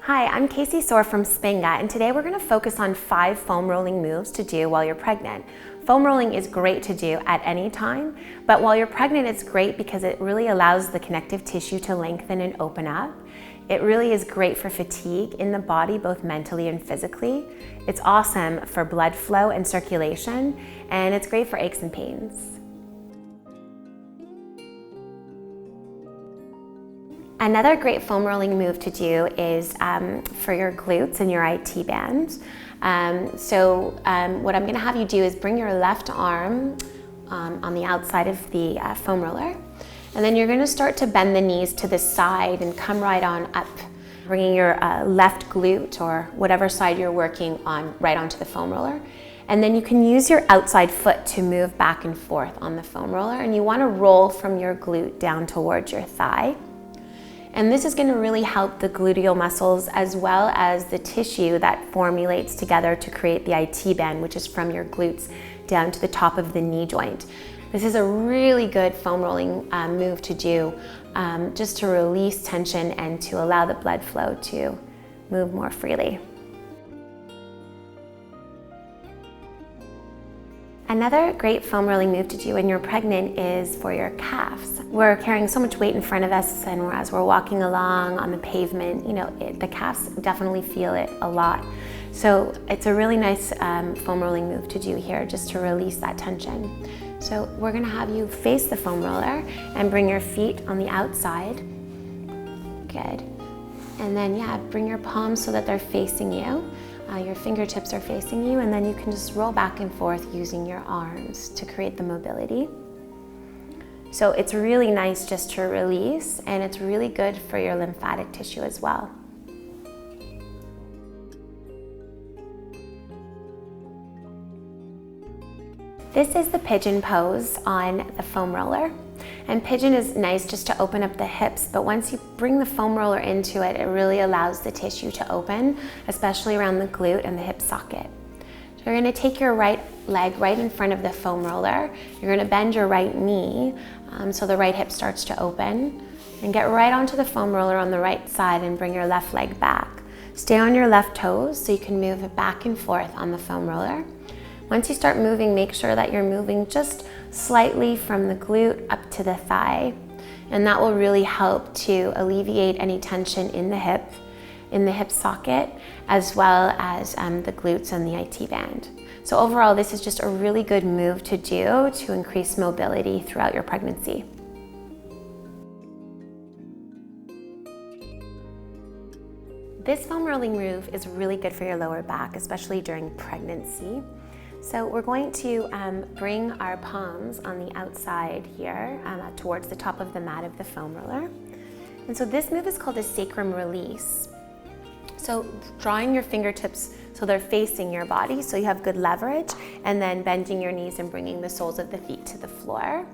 Hi, I'm Soer from Spynga, and today we're going to focus on 5 foam rolling moves to do while you're pregnant. Foam rolling is great to do at any time, but while you're pregnant it's great because it really allows the connective tissue to lengthen and open up. It really is great for fatigue in the body, both mentally and physically. It's awesome for blood flow and circulation, and it's great for aches and pains. Another great foam rolling move to do is for your glutes and your IT band. What I'm going to have you do is bring your left arm on the outside of the foam roller, and then you're going to start to bend the knees to the side and come right on up, bringing your left glute or whatever side you're working on right onto the foam roller. And then you can use your outside foot to move back and forth on the foam roller, and you want to roll from your glute down towards your thigh. And this is going to really help the gluteal muscles as well as the tissue that formulates together to create the IT band, which is from your glutes down to the top of the knee joint. This is a really good foam rolling move to do just to release tension and to allow the blood flow to move more freely. Another great foam rolling move to do when you're pregnant is for your calves. We're carrying so much weight in front of us, and as we're walking along on the pavement, the calves definitely feel it a lot. So it's a really nice foam rolling move to do here just to release that tension. So we're gonna have you face the foam roller and bring your feet on the outside. Good. And then bring your palms so that they're facing you. Your fingertips are facing you, and then you can just roll back and forth using your arms to create the mobility. So it's really nice just to release, and it's really good for your lymphatic tissue as well. This is the pigeon pose on the foam roller. And pigeon is nice just to open up the hips, but once you bring the foam roller into it, it really allows the tissue to open, especially around the glute and the hip socket. So you're going to take your right leg right in front of the foam roller. You're going to bend your right knee so the right hip starts to open, and get right onto the foam roller on the right side and bring your left leg back. Stay on your left toes so you can move it back and forth on the foam roller. Once you start moving, make sure that you're moving just slightly from the glute up to the thigh, and that will really help to alleviate any tension in the hip socket, as well as the glutes and the IT band. So overall, this is just a really good move to do to increase mobility throughout your pregnancy. This foam rolling move is really good for your lower back, especially during pregnancy. So we're going to bring our palms on the outside here towards the top of the mat of the foam roller. And so this move is called a sacrum release. So drawing your fingertips so they're facing your body so you have good leverage, and then bending your knees and bringing the soles of the feet to the floor.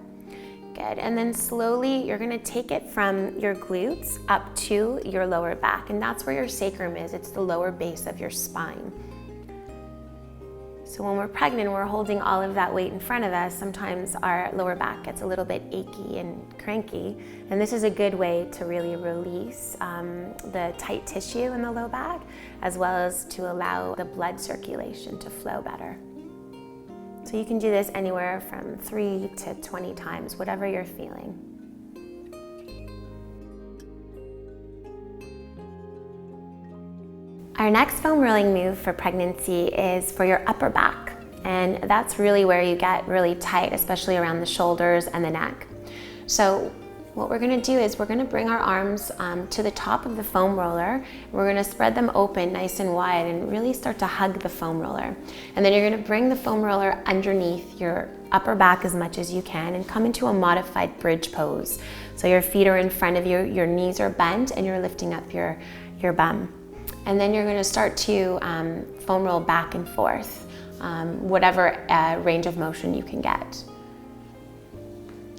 Good. And then slowly you're going to take it from your glutes up to your lower back, and that's where your sacrum is. It's the lower base of your spine. So when we're pregnant, we're holding all of that weight in front of us. Sometimes our lower back gets a little bit achy and cranky, and this is a good way to really release the tight tissue in the low back, as well as to allow the blood circulation to flow better. So you can do this anywhere from 3 to 20 times, whatever you're feeling. Our next foam rolling move for pregnancy is for your upper back, and that's really where you get really tight, especially around the shoulders and the neck. So what we're going to do is we're going to bring our arms to the top of the foam roller. We're going to spread them open nice and wide and really start to hug the foam roller. And then you're going to bring the foam roller underneath your upper back as much as you can and come into a modified bridge pose. So your feet are in front of you, your knees are bent, and you're lifting up your bum. And then you're going to start to foam roll back and forth, whatever range of motion you can get.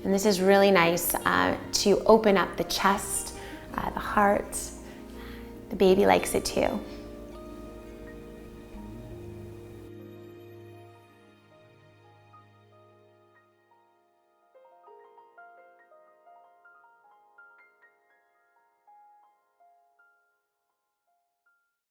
And this is really nice to open up the chest, the heart. The baby likes it too.